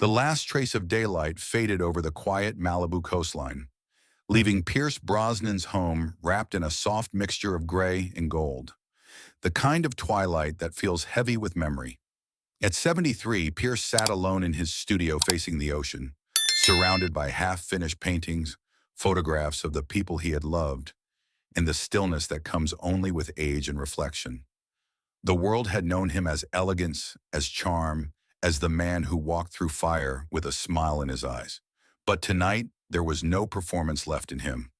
The last trace of daylight faded over the quiet Malibu coastline, leaving Pierce Brosnan's home wrapped in a soft mixture of gray and gold, the kind of twilight that feels heavy with memory. At 73, Pierce sat alone in his studio facing the ocean, surrounded by half-finished paintings, photographs of the people he had loved, and the stillness that comes only with age and reflection. The world had known him as elegance, as charm, as the man who walked through fire with a smile in his eyes. But tonight, there was no performance left in him,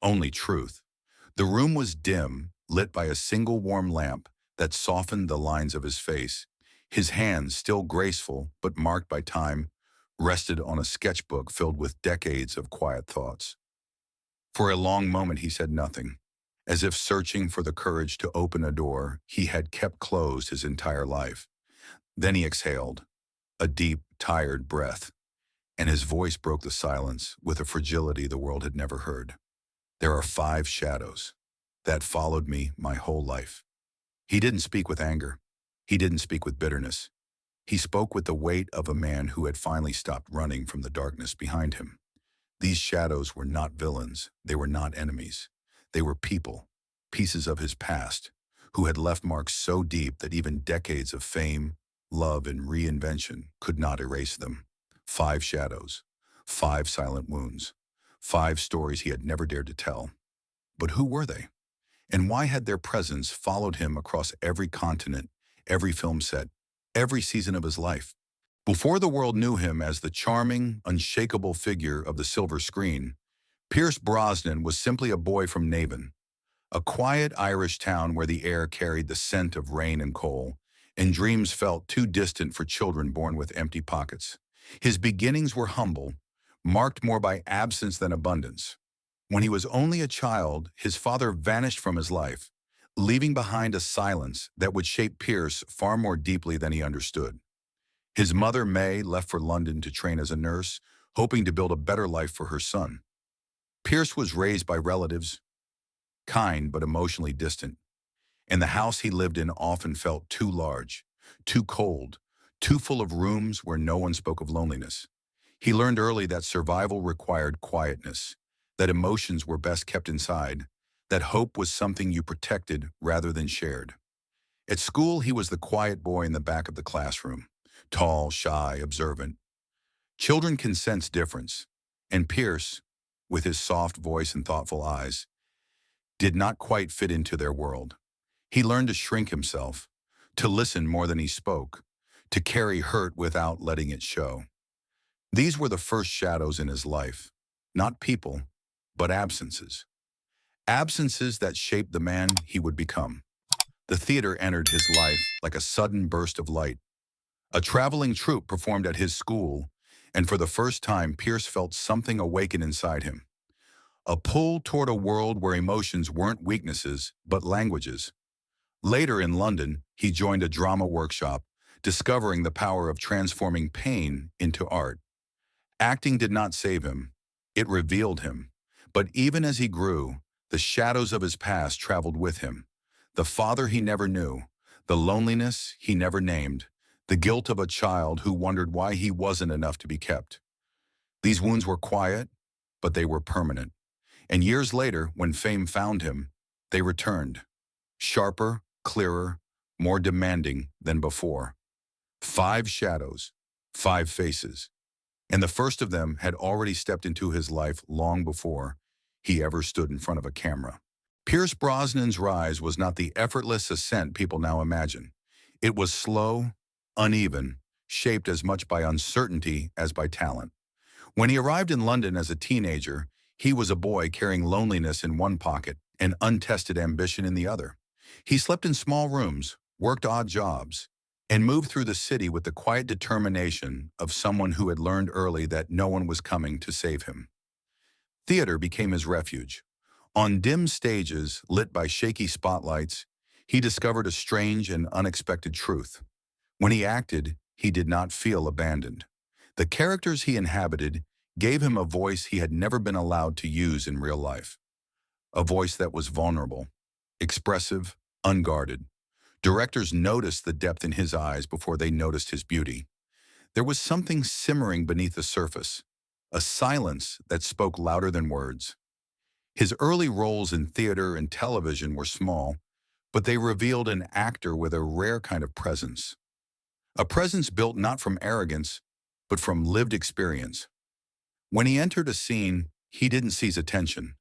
only truth. The room was dim, lit by a single warm lamp that softened the lines of his face. His hands, still graceful but marked by time, rested on a sketchbook filled with decades of quiet thoughts. For a long moment he said nothing, as if searching for the courage to open a door he had kept closed his entire life. Then he exhaled, a deep, tired breath, and his voice broke the silence with a fragility the world had never heard. There are 5 shadows that followed me my whole life. He didn't speak with anger. He didn't speak with bitterness. He spoke with the weight of a man who had finally stopped running from the darkness behind him. These shadows were not villains. They were not enemies. They were people, pieces of his past, who had left marks so deep that even decades of fame, love, and reinvention could not erase them. 5 shadows, 5 silent wounds, 5 stories he had never dared to tell. But who were they? And why had their presence followed him across every continent, every film set, every season of his life? Before the world knew him as the charming, unshakable figure of the silver screen, Pierce Brosnan was simply a boy from Navan, a quiet Irish town where the air carried the scent of rain and coal, and dreams felt too distant for children born with empty pockets. His beginnings were humble, marked more by absence than abundance. When he was only a child, his father vanished from his life, leaving behind a silence that would shape Pierce far more deeply than he understood. His mother, May, left for London to train as a nurse, hoping to build a better life for her son. Pierce was raised by relatives, kind but emotionally distant, and the house he lived in often felt too large, too cold, too full of rooms where no one spoke of loneliness. He learned early that survival required quietness, that emotions were best kept inside, that hope was something you protected rather than shared. At school, he was the quiet boy in the back of the classroom, tall, shy, observant. Children can sense difference, and Pierce, with his soft voice and thoughtful eyes, did not quite fit into their world. He learned to shrink himself, to listen more than he spoke, to carry hurt without letting it show. These were the first shadows in his life, not people, but absences. Absences that shaped the man he would become. The theater entered his life like a sudden burst of light. A traveling troupe performed at his school, and for the first time, Pierce felt something awaken inside him. A pull toward a world where emotions weren't weaknesses, but languages. Later in London, he joined a drama workshop, discovering the power of transforming pain into art. Acting did not save him. It revealed him. But even as he grew, the shadows of his past traveled with him. The father he never knew, the loneliness he never named, the guilt of a child who wondered why he wasn't enough to be kept. These wounds were quiet, but they were permanent. And years later, when fame found him, they returned. Sharper, clearer, more demanding than before. 5 shadows, 5 faces. And the first of them had already stepped into his life long before he ever stood in front of a camera. Pierce Brosnan's rise was not the effortless ascent people now imagine. It was slow, uneven, shaped as much by uncertainty as by talent. When he arrived in London as a teenager, he was a boy carrying loneliness in one pocket and untested ambition in the other. He slept in small rooms, worked odd jobs, and moved through the city with the quiet determination of someone who had learned early that no one was coming to save him. Theater became his refuge. On dim stages lit by shaky spotlights, he discovered a strange and unexpected truth. When he acted, he did not feel abandoned. The characters he inhabited gave him a voice he had never been allowed to use in real life. A voice that was vulnerable, expressive, unguarded. Directors noticed the depth in his eyes before they noticed his beauty. There was something simmering beneath the surface, a silence that spoke louder than words. His early roles in theater and television were small, but they revealed an actor with a rare kind of presence. A presence built not from arrogance, but from lived experience. When he entered a scene, he didn't seize attention.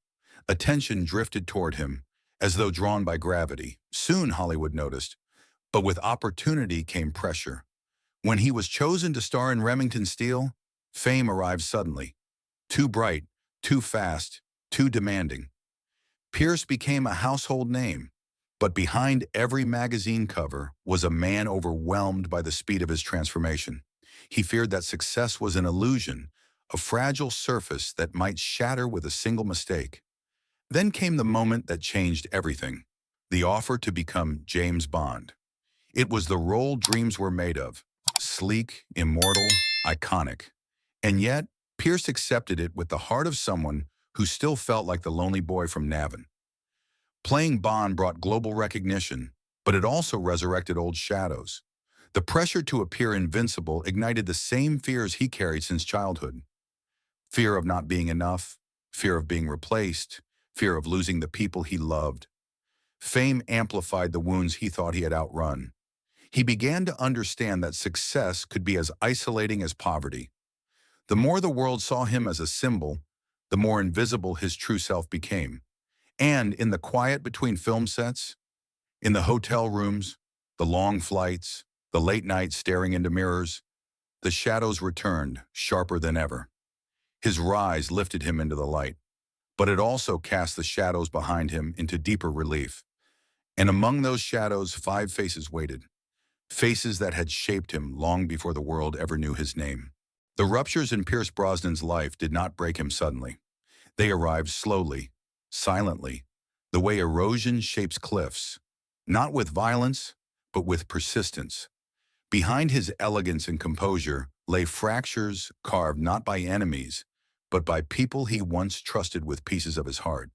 Attention drifted toward him, as though drawn by gravity. Soon, Hollywood noticed, but with opportunity came pressure. When he was chosen to star in Remington Steele, fame arrived suddenly. Too bright, too fast, too demanding. Pierce became a household name, but behind every magazine cover was a man overwhelmed by the speed of his transformation. He feared that success was an illusion, a fragile surface that might shatter with a single mistake. Then came the moment that changed everything, the offer to become James Bond. It was the role dreams were made of, sleek, immortal, iconic. And yet, Pierce accepted it with the heart of someone who still felt like the lonely boy from Navin. Playing Bond brought global recognition, but it also resurrected old shadows. The pressure to appear invincible ignited the same fears he carried since childhood. Fear of not being enough, fear of being replaced, fear of losing the people he loved. Fame amplified the wounds he thought he had outrun. He began to understand that success could be as isolating as poverty. The more the world saw him as a symbol, the more invisible his true self became. And in the quiet between film sets, in the hotel rooms, the long flights, the late nights staring into mirrors, the shadows returned, sharper than ever. His rise lifted him into the light, but it also cast the shadows behind him into deeper relief. And among those shadows, 5 faces waited, faces that had shaped him long before the world ever knew his name. The ruptures in Pierce Brosnan's life did not break him suddenly. They arrived slowly, silently, the way erosion shapes cliffs, not with violence, but with persistence. Behind his elegance and composure lay fractures carved not by enemies, but by people he once trusted with pieces of his heart.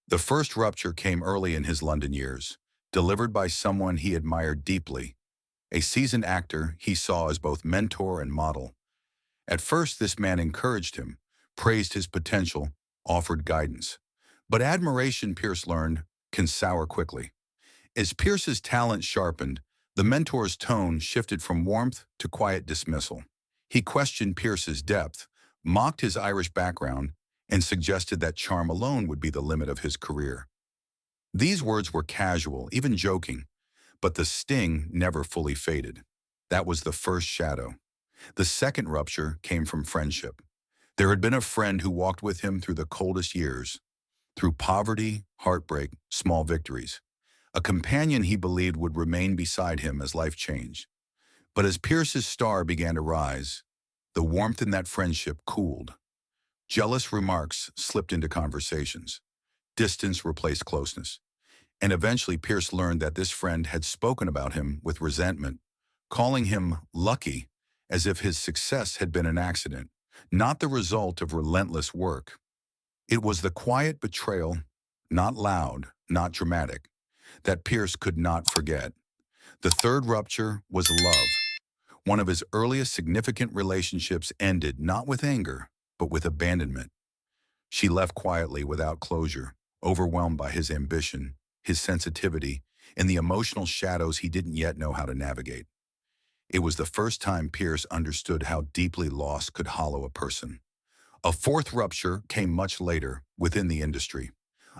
The first rupture came early in his London years, delivered by someone he admired deeply, a seasoned actor he saw as both mentor and model. At first, this man encouraged him, praised his potential, offered guidance. But admiration, Pierce learned, can sour quickly. As Pierce's talent sharpened, the mentor's tone shifted from warmth to quiet dismissal. He questioned Pierce's depth, mocked his Irish background, and suggested that charm alone would be the limit of his career. These words were casual, even joking, but the sting never fully faded. That was the first shadow. The second rupture came from friendship. There had been a friend who walked with him through the coldest years, through poverty, heartbreak, small victories. A companion he believed would remain beside him as life changed. But as Pierce's star began to rise, the warmth in that friendship cooled. Jealous remarks slipped into conversations. Distance replaced closeness. And eventually Pierce learned that this friend had spoken about him with resentment, calling him lucky, as if his success had been an accident, not the result of relentless work. It was the quiet betrayal, not loud, not dramatic, that Pierce could not forget. The third rupture was love. One of his earliest significant relationships ended not with anger, but with abandonment. She left quietly without closure, overwhelmed by his ambition, his sensitivity, and the emotional shadows he didn't yet know how to navigate. It was the first time Pierce understood how deeply loss could hollow a person. A fourth rupture came much later, within the industry.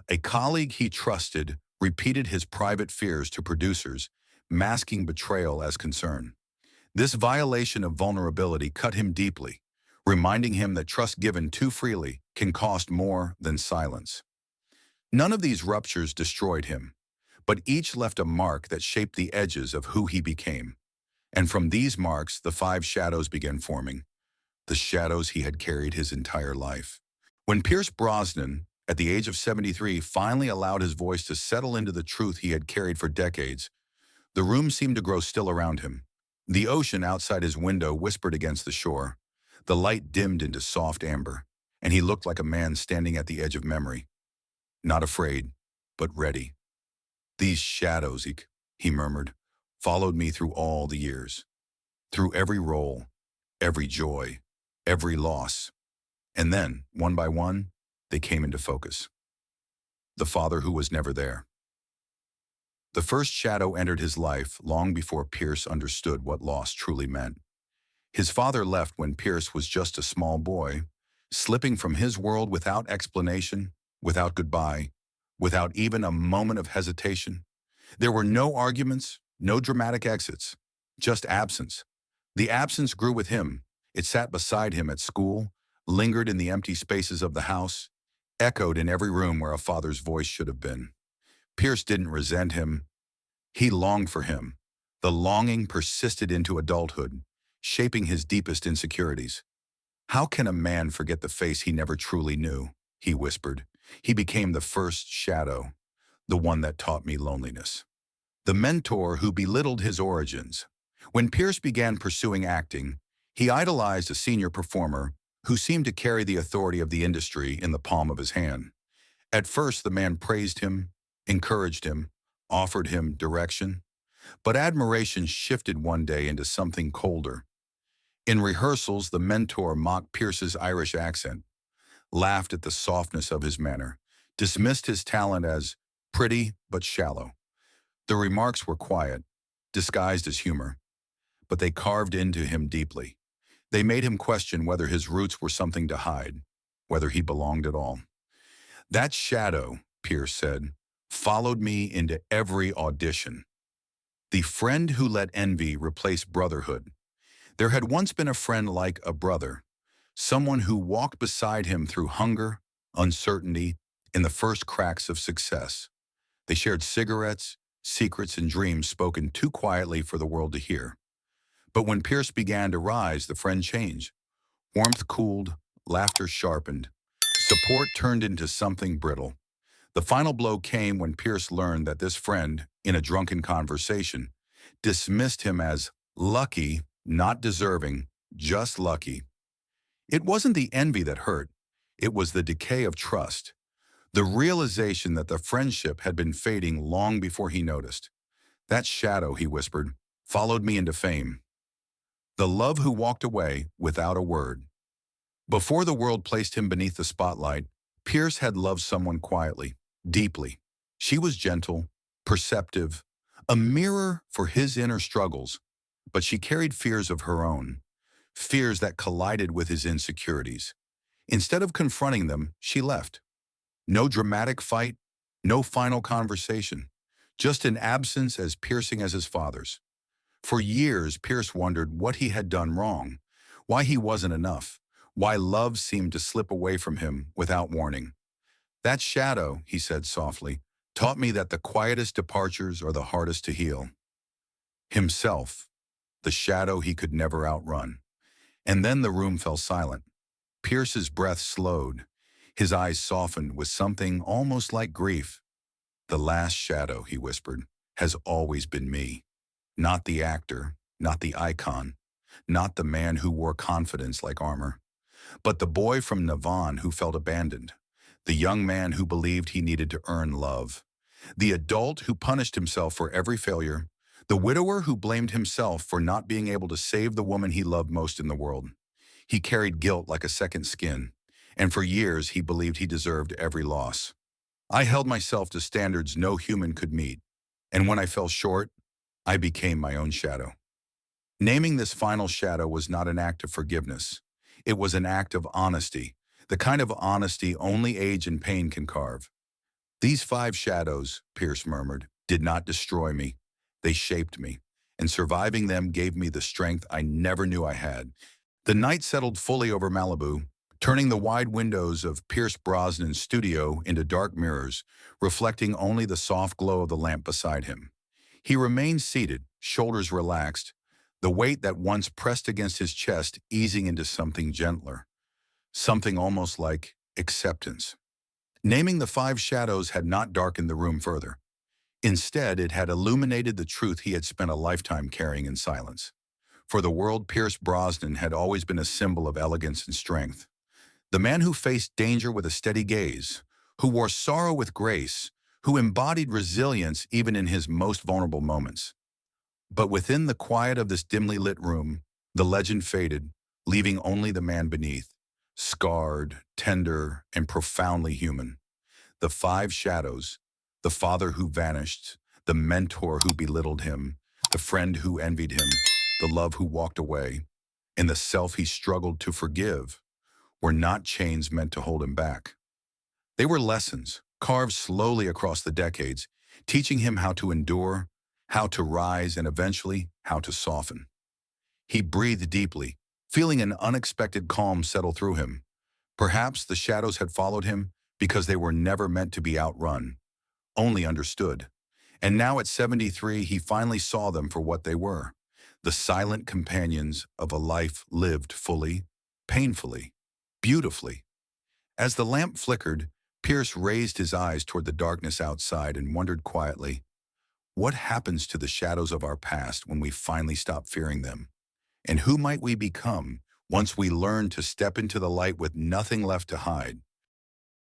A colleague he trusted repeated his private fears to producers, masking betrayal as concern. This violation of vulnerability cut him deeply, reminding him that trust given too freely can cost more than silence. None of these ruptures destroyed him, but each left a mark that shaped the edges of who he became. And from these marks, the 5 shadows began forming, the shadows he had carried his entire life. When Pierce Brosnan, at the age of 73, finally allowed his voice to settle into the truth he had carried for decades, the room seemed to grow still around him. The ocean outside his window whispered against the shore. The light dimmed into soft amber, and he looked like a man standing at the edge of memory, not afraid, but ready. These shadows, he murmured, followed me through all the years, through every role, every joy, every loss. And then, one by one, they came into focus. The father who was never there. The first shadow entered his life long before Pierce understood what loss truly meant. His father left when Pierce was just a small boy, slipping from his world without explanation, without goodbye, without even a moment of hesitation. There were no arguments, no dramatic exits, just absence. The absence grew with him. It sat beside him at school, lingered in the empty spaces of the house, echoed in every room where a father's voice should have been. Pierce didn't resent him. He longed for him. The longing persisted into adulthood, shaping his deepest insecurities. "How can a man forget the face he never truly knew?" he whispered. He became the first shadow, the one that taught me loneliness. The mentor who belittled his origins. When Pierce began pursuing acting, he idolized a senior performer who seemed to carry the authority of the industry in the palm of his hand. At first, the man praised him, encouraged him, offered him direction, but admiration shifted one day into something colder. In rehearsals, the mentor mocked Pierce's Irish accent, laughed at the softness of his manner, dismissed his talent as pretty but shallow. The remarks were quiet, disguised as humor, but they carved into him deeply. They made him question whether his roots were something to hide, whether he belonged at all. "That shadow," Pierce said, "followed me into every audition. The friend who let envy replace brotherhood. There had once been a friend like a brother, someone who walked beside him through hunger, uncertainty, in the first cracks of success. They shared cigarettes, secrets, and dreams spoken too quietly for the world to hear. But when Pierce began to rise, the friend changed. Warmth cooled, laughter sharpened. Support turned into something brittle. The final blow came when Pierce learned that this friend, in a drunken conversation, dismissed him as lucky, not deserving, just lucky. It wasn't the envy that hurt. It was the decay of trust. The realization that the friendship had been fading long before he noticed. "That shadow," he whispered, "followed me into fame. The love who walked away without a word." Before the world placed him beneath the spotlight, Pierce had loved someone quietly, deeply. She was gentle, perceptive, a mirror for his inner struggles, but she carried fears of her own, fears that collided with his insecurities. Instead of confronting them, she left. No dramatic fight, no final conversation, just an absence as piercing as his father's. For years, Pierce wondered what he had done wrong, why he wasn't enough, why love seemed to slip away from him without warning. "That shadow," he said softly, "taught me that the quietest departures are the hardest to heal." Himself, the shadow he could never outrun. And then the room fell silent. Pierce's breath slowed. His eyes softened with something almost like grief. "The last shadow," he whispered, "has always been me. Not the actor, not the icon, not the man who wore confidence like armor, but the boy from Navan who felt abandoned, the young man who believed he needed to earn love, the adult who punished himself for every failure, the widower who blamed himself for not being able to save the woman he loved most in the world. He carried guilt like a second skin, and for years he believed he deserved every loss. I held myself to standards no human could meet, and when I fell short, I became my own shadow." Naming this final shadow was not an act of forgiveness. It was an act of honesty, the kind of honesty only age and pain can carve. "These 5 shadows," Pierce murmured, "did not destroy me. They shaped me, and surviving them gave me the strength I never knew I had." The night settled fully over Malibu, turning the wide windows of Pierce Brosnan's studio into dark mirrors, reflecting only the soft glow of the lamp beside him. He remained seated, shoulders relaxed, the weight that once pressed against his chest easing into something gentler, something almost like acceptance. Naming the 5 shadows had not darkened the room further. Instead, it had illuminated the truth he had spent a lifetime carrying in silence. For the world, Pierce Brosnan had always been a symbol of elegance and strength. The man who faced danger with a steady gaze, who wore sorrow with grace, who embodied resilience even in his most vulnerable moments. But within the quiet of this dimly lit room, the legend faded, leaving only the man beneath, scarred, tender, and profoundly human. The five shadows, the father who vanished, the mentor who belittled him, the friend who envied him, the love who walked away, and the self he struggled to forgive, were not chains meant to hold him back. They were lessons, carved slowly across the decades, teaching him how to endure, how to rise, and eventually, how to soften. He breathed deeply, feeling an unexpected calm settle through him. Perhaps the shadows had followed him because they were never meant to be outrun, only understood. And now at 73, he finally saw them for what they were, the silent companions of a life lived fully, painfully, beautifully. As the lamp flickered, Pierce raised his eyes toward the darkness outside and wondered quietly, what happens to the shadows of our past when we finally stop fearing them? And who might we become once we learn to step into the light with nothing left to hide?